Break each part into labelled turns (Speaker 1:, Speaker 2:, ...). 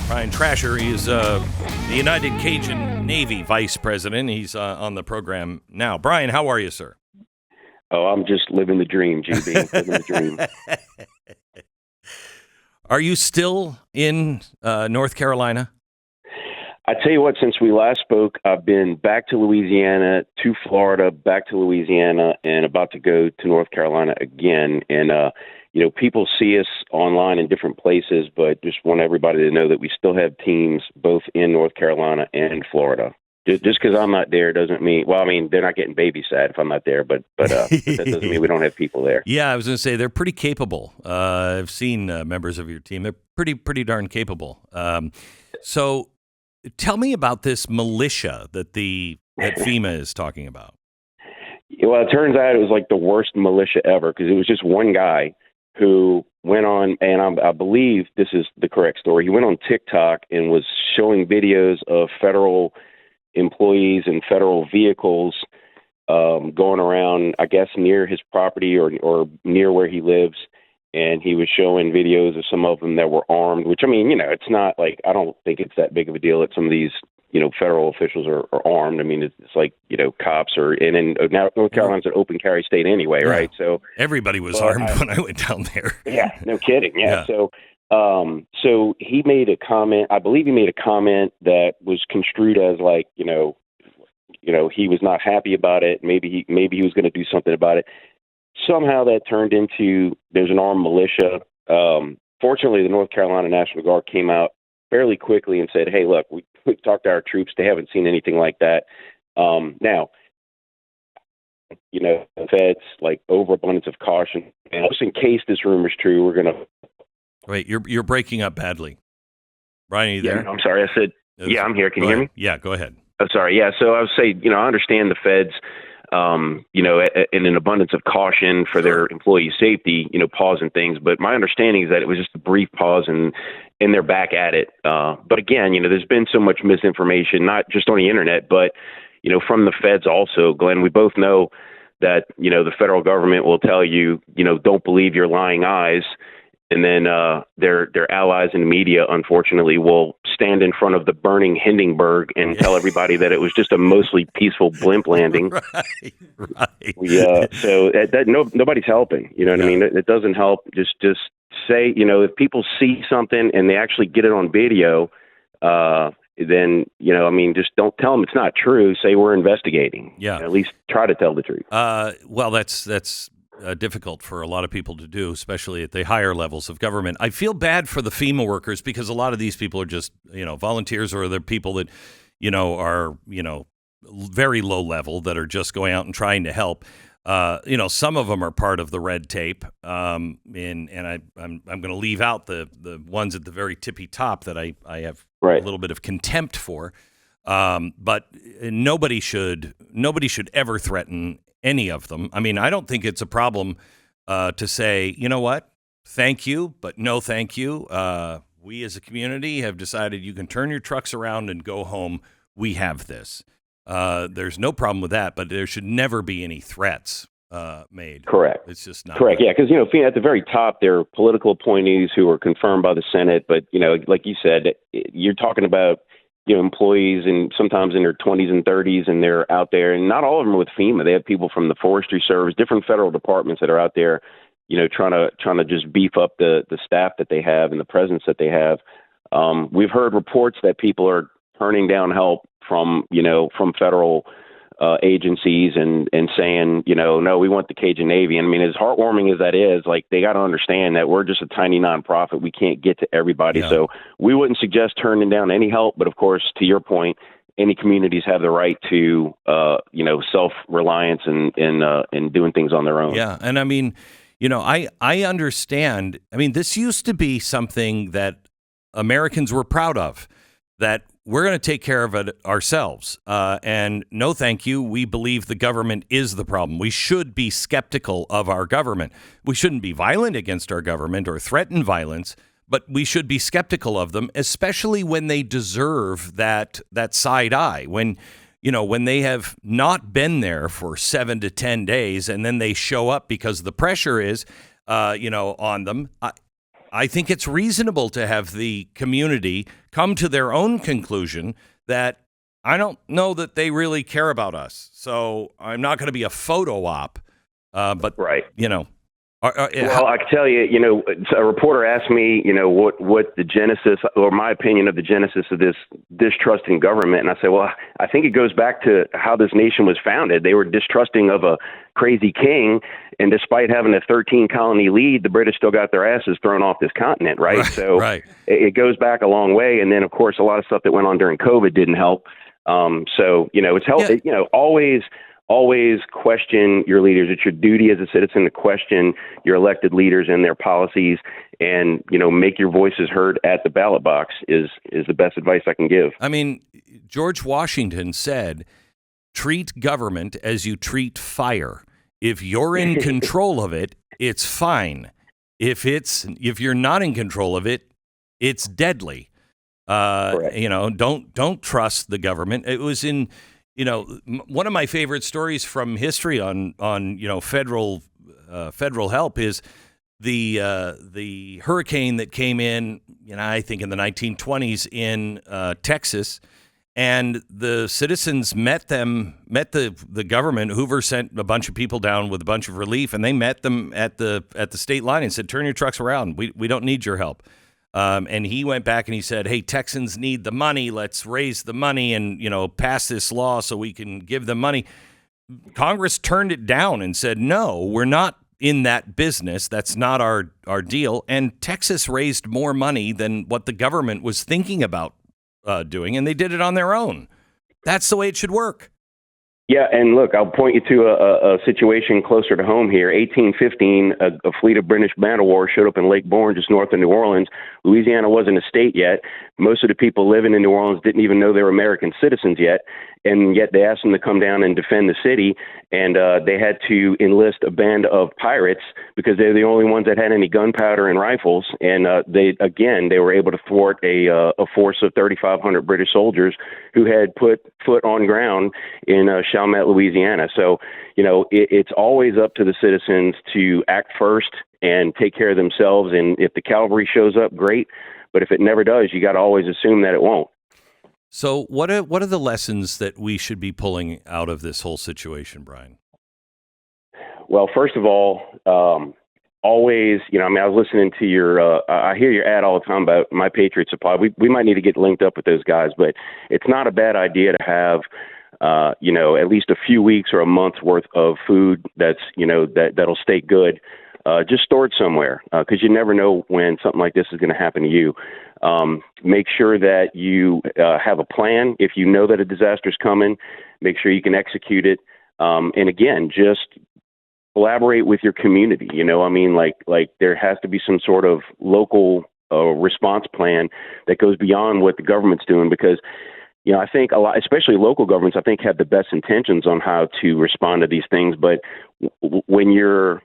Speaker 1: Brian Trascher. He's the United Cajun Navy Vice President. He's on the program now. Brian, how are you, sir?
Speaker 2: Oh, I'm just living the dream, GB. Living the dream.
Speaker 1: Are you still in North Carolina?
Speaker 2: I tell you what, since we last spoke, I've been back to Louisiana, to Florida, back to Louisiana, and about to go to North Carolina again. And, people see us online in different places, but just want everybody to know that we still have teams both in North Carolina and Florida. Just because I'm not there doesn't mean, they're not getting babysat if I'm not there, but that doesn't mean we don't have people there.
Speaker 1: Yeah, I was going to say they're pretty capable. I've seen members of your team. They're pretty darn capable. So tell me about this militia that FEMA is talking about.
Speaker 2: Well, it turns out it was like the worst militia ever because it was just one guy who went on, and I believe this is the correct story. He went on TikTok and was showing videos of federal employees and federal vehicles going around, I guess, near his property or near where he lives. And he was showing videos of some of them that were armed, which, it's not like, I don't think it's that big of a deal that some of these, federal officials are armed. It's like, cops and now North Carolina's an open carry state anyway, yeah. Right? So
Speaker 1: everybody was armed when I went down there.
Speaker 2: Yeah, no kidding. Yeah. So he made a comment. I believe he made a comment that was construed as like, he was not happy about it. Maybe he was going to do something about it. Somehow that turned into there's an armed militia. Fortunately, the North Carolina National Guard came out fairly quickly and said, "Hey, look, we talked to our troops. They haven't seen anything like that." Now, the feds, like overabundance of caution. And just in case this rumor is true, we're going to.
Speaker 1: Wait, you're breaking up badly. Brian, are you there?
Speaker 2: Yeah, I'm sorry. I said, yeah, I'm here. Can you hear me?
Speaker 1: Yeah, go ahead.
Speaker 2: Oh, sorry. Yeah. So I would say, I understand the feds, in an abundance of caution for their employee safety, pausing things. But my understanding is that it was just a brief pause and they're back at it. But again, there's been so much misinformation, not just on the internet, but, from the feds also. Glenn, we both know that, the federal government will tell you, don't believe your lying eyes. And then their allies in the media, unfortunately, will stand in front of the burning Hindenburg and tell everybody that it was just a mostly peaceful blimp landing. Right. So nobody's helping. You know what I mean? It doesn't help. Just say, if people see something and they actually get it on video, then, just don't tell them it's not true. Say we're investigating.
Speaker 1: Yeah.
Speaker 2: At least try to tell the truth.
Speaker 1: Well, that's difficult for a lot of people to do, especially at the higher levels of government. I feel bad for the FEMA workers because a lot of these people are just, volunteers, or they're people that, are, very low level that are just going out and trying to help. Some of them are part of the red tape. And I'm going to leave out the ones at the very tippy top that I have a little bit of contempt for. But nobody should ever threaten any of them. I don't think it's a problem to say, you know what, thank you, but no thank you. We as a community have decided you can turn your trucks around and go home. We have this. There's no problem with that, but there should never be any threats made.
Speaker 2: Correct.
Speaker 1: It's just not
Speaker 2: correct.
Speaker 1: Right.
Speaker 2: Yeah, because at the very top, there are political appointees who are confirmed by the Senate. But like you said, you're talking about employees and sometimes in their 20s and 30s, and they're out there, and not all of them are with FEMA. They have people from the Forestry Service, different federal departments that are out there, trying to just beef up the staff that they have and the presence that they have. We've heard reports that people are turning down help from federal agencies and saying, no, we want the Cajun Navy. And as heartwarming as that is, like, they got to understand that we're just a tiny nonprofit. We can't get to everybody. Yeah. So we wouldn't suggest turning down any help. But of course, to your point, any communities have the right to, self-reliance and doing things on their own.
Speaker 1: Yeah. And I understand. This used to be something that Americans were proud of, that we're going to take care of it ourselves. And no, thank you. We believe the government is the problem. We should be skeptical of our government. We shouldn't be violent against our government or threaten violence, but we should be skeptical of them, especially when they deserve that side eye. When they have not been there for 7 to 10 days and then they show up because the pressure is, on them. I think it's reasonable to have the community come to their own conclusion that I don't know that they really care about us. So I'm not going to be a photo op. But,
Speaker 2: Right.
Speaker 1: Well,
Speaker 2: I can tell you, a reporter asked me, what the genesis or my opinion of the genesis of this distrust in government. And I said, well, I think it goes back to how this nation was founded. They were distrusting of a crazy king. And despite having a 13 colony lead, the British still got their asses thrown off this continent. Right. So it goes back a long way. And then, of course, a lot of stuff that went on during COVID didn't help. It's helped, always question your leaders. It's your duty as a citizen to question your elected leaders and their policies, and make your voices heard at the ballot box is the best advice I can give.
Speaker 1: I mean, George Washington said, treat government as you treat fire. If you're in control of it, it's fine. If you're not in control of it, it's deadly. Don't trust the government. It was in one of my favorite stories from history on federal help is the hurricane that came in, I think in the 1920s in Texas, and the citizens met the government. Hoover sent a bunch of people down with a bunch of relief, and they met them at the state line and said, "Turn your trucks around. We don't need your help." And he went back and he said, "Hey, Texans need the money. Let's raise the money and, pass this law so we can give them money." Congress turned it down and said, "No, we're not in that business. That's not our deal." And Texas raised more money than what the government was thinking about doing, and they did it on their own. That's the way it should work.
Speaker 2: Yeah, and look, I'll point you to a situation closer to home here. 1815, a fleet of British man of war showed up in Lake Borgne, just north of New Orleans. Louisiana wasn't a state yet. Most of the people living in New Orleans didn't even know they were American citizens yet, and yet they asked them to come down and defend the city, and they had to enlist a band of pirates because they're the only ones that had any gunpowder and rifles, and they were able to thwart a force of 3,500 British soldiers who had put foot on ground in Chalmette, Louisiana. So, it's always up to the citizens to act first and take care of themselves. And if the cavalry shows up, great. But if it never does, you got to always assume that it won't.
Speaker 1: So what are the lessons that we should be pulling out of this whole situation, Brian?
Speaker 2: Well, first of all, always, I was listening to I hear your ad all the time about My Patriot Supply. We might need to get linked up with those guys, but it's not a bad idea to have at least a few weeks or a month's worth of food that's, that'll stay good. Just store it somewhere because you never know when something like this is going to happen to you. Make sure that you have a plan. If you know that a disaster is coming, make sure you can execute it. And again, just collaborate with your community. Like there has to be some sort of local response plan that goes beyond what the government's doing because I think a lot, especially local governments, I think have the best intentions on how to respond to these things. But when your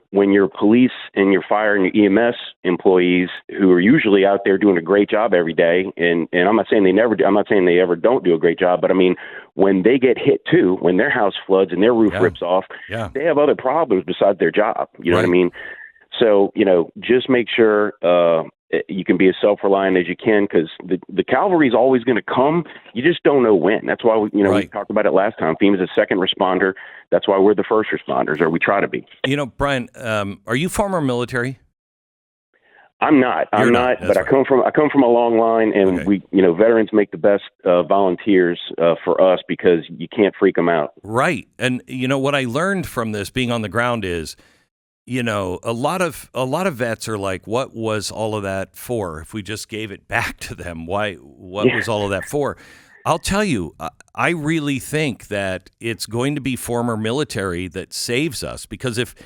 Speaker 2: police and your fire and your EMS employees who are usually out there doing a great job every day, and I'm not saying I'm not saying they ever don't do a great job, but I mean, when they get hit too, when their house floods and their roof rips off, they have other problems besides their job. You know what I mean? So, just make sure you can be as self-reliant as you can because the cavalry is always going to come. You just don't know when. That's why, we talked about it last time. FEMA is a second responder. That's why we're the first responders, or we try to be.
Speaker 1: Brian, are you former military?
Speaker 2: I'm not. I'm not. But right. I come from a long line, and we, veterans make the best volunteers for us because you can't freak them out.
Speaker 1: Right. And what I learned from this being on the ground is, a lot of vets are like, what was all of that for? If we just gave it back to them, what was all of that for? I'll tell you, I really think that it's going to be former military that saves us because if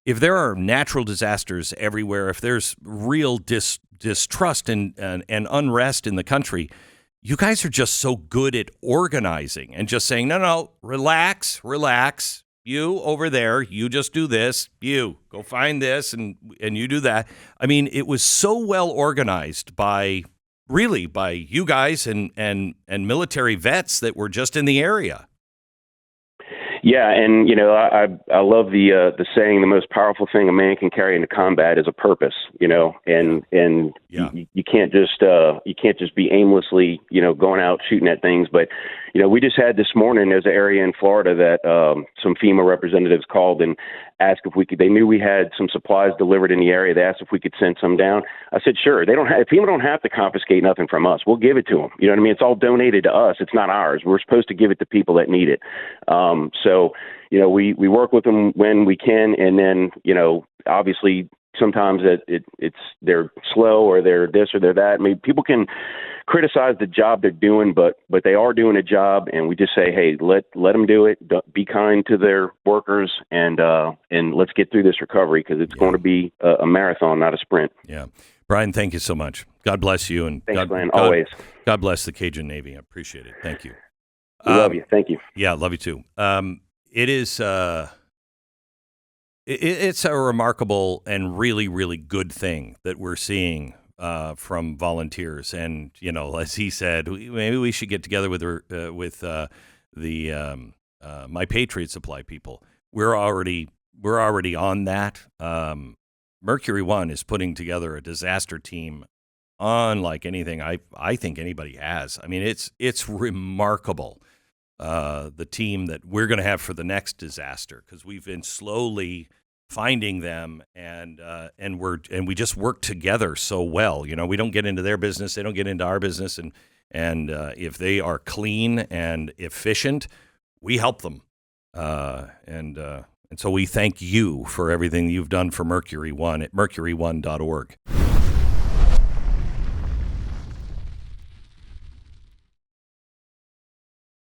Speaker 1: there are natural disasters everywhere, if there's real distrust and unrest in the country, you guys are just so good at organizing and just saying, no, relax. You over there, you just do this, you go find this and you do that. I mean, it was so well organized by you guys and military vets that were just in the area.
Speaker 2: Yeah, and I love the saying, the most powerful thing a man can carry into combat is a purpose. And
Speaker 1: Yeah.
Speaker 2: you can't just be aimlessly going out shooting at things. But we just had this morning, there's an area in Florida that some FEMA representatives called and asked if we could. They knew we had some supplies delivered in the area. They asked if we could send some down. I said sure. FEMA don't have to confiscate nothing from us. We'll give it to them. You know what I mean? It's all donated to us. It's not ours. We're supposed to give it to people that need it. So, we work with them when we can, and then, obviously sometimes it's they're slow or they're this or they're that. I mean, people can criticize the job they're doing, but they are doing a job, and we just say, hey, let them do it. Be kind to their workers, and let's get through this recovery, because it's going to be a marathon, not a sprint.
Speaker 1: Yeah. Brian, thank you so much. God bless you. And
Speaker 2: thanks, Glenn. Always.
Speaker 1: God bless the Cajun Navy. I appreciate it. Thank you.
Speaker 2: Love you. Thank you.
Speaker 1: Yeah, love you too. It is it's a remarkable and really, really good thing that we're seeing from volunteers. And as he said, maybe we should get together with the My Patriot Supply people. We're already on that. Mercury One is putting together a disaster team unlike anything I think anybody has. I mean, it's remarkable. The team that we're going to have for the next disaster, because we've been slowly finding them, and we just work together so well. We don't get into their business, they don't get into our business, and if they are clean and efficient, we help them. And so we thank you for everything you've done for Mercury One at mercury1.org.